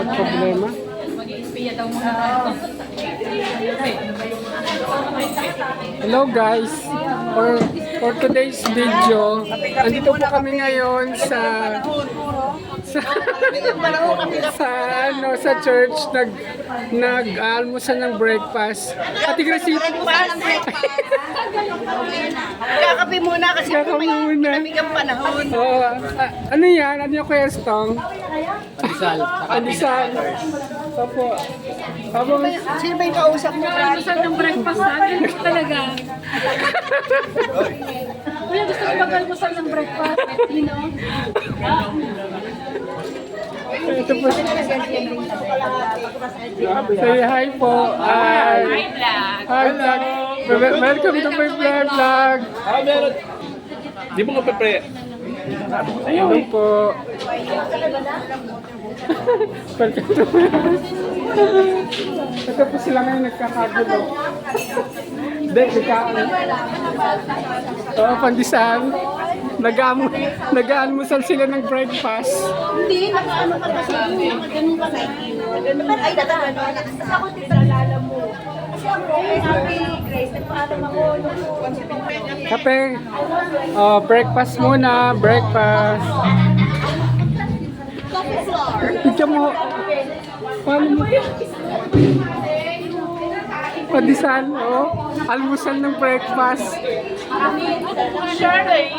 problema. Mag-i-espiya daw muna. Hello guys, for today's video, andito po kami ngayon sa sa church nag-almusan ng breakfast. Ate Gracie, Kakape muna kasi kakape muna. malamig ang panahon. Oh, ano yan? Ano yung kwestong? Rizal. Alisal. Opo. Habang Sino ba yung kausap mo? Almusal ng breakfast natin talaga. Kuya, gusto ko mag-almusal ng breakfast. You know? ito po. Say hi po. Hi. Hi vlog. Welcome to my vlog. Meron. Di mo ka pre. Ayun po. Welcome to my ito po sila ngayon nagkakagulo. Hindi, pandesal. Nag-aalmusal sila ng breakfast. Hindi, nakaano ka kasi ganun ka ganun. Ay, tatano. Tapos ako titralala mo. Kasi ako, Ate Grace, nagpaalam ako. Kape. Oh, breakfast muna. Breakfast. Coffee floor. Picture mo. Paano mo? Pandesal, oh. Almusal ng breakfast. Shirley,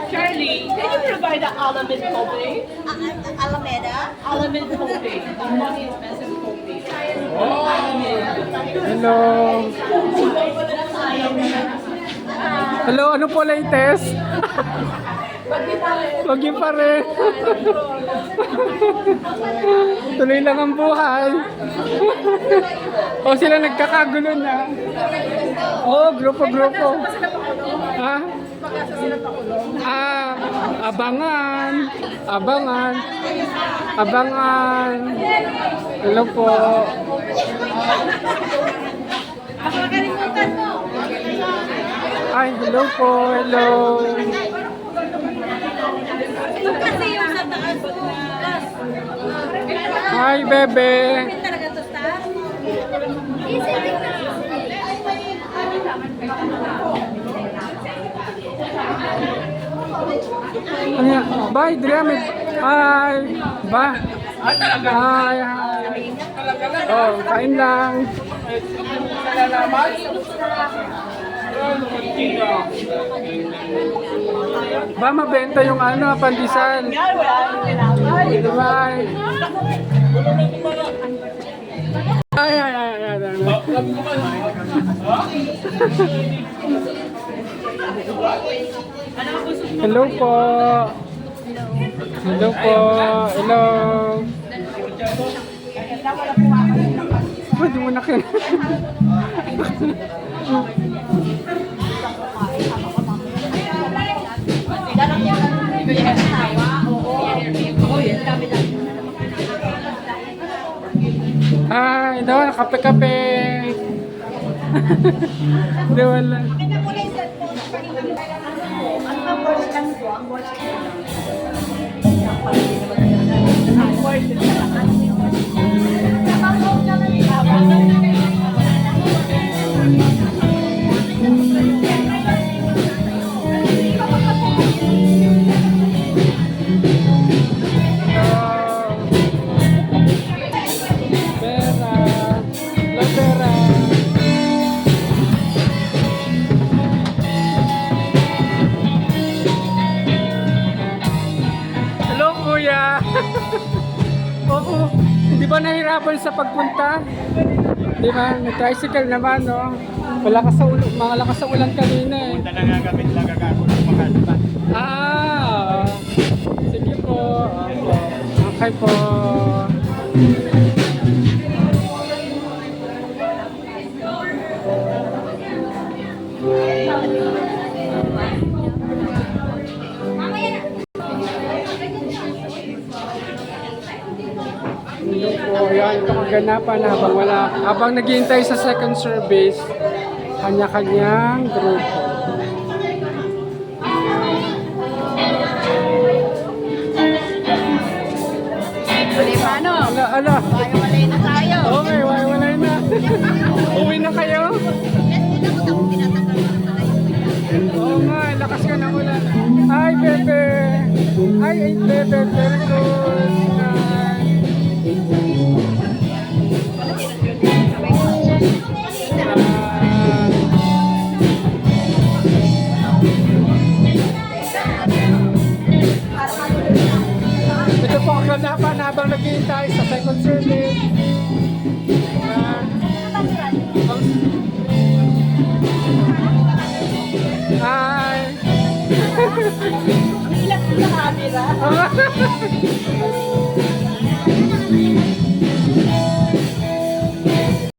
can you provide the almond coffee? Alameda. Almond coffee. The most expensive coffee. Hello. Hello, ano po latest? Wagi pa rin. Tuloy lang ang buhay. O sila nagkakagulo na. Oh, grupo-grupo. Ha? Abangan. Abangan. Hello po. Ay, hello po. Hello. Kasi yung sa taas. Hi, bebe. Talaga to sa? Ano yan? Bye, Driamit. Hi. Ba? Hi, hi. Oh, kain lang. Ba, mabenta yung ano, pandesal. Bye. Ay. Hello po. Hello po. Hello. Pwede mo na kayo. Ay, daw, kape-kape. Hindi, wala. Oo, hindi ba nahirapan sa pagpunta? Di ba? Nag-tricycle naman, no? Mga lakas sa ulan kanina eh. Punta na nga kami talaga ako ng Makasban. Sige po. Okay po. Yan, ito kaganapan habang naghihintay sa second service, kanya-kanyang grupo. Diba? ano? Ala. Walay na tayo. Okay, wala na. Uwi na kayo? Oo nga, lakas ka ng ulan. Hi, Bebe. Hi, Bebe. Very good. Ito po ang kaganapan habang naghihintay sa second service. Hi! Ilang sa camera.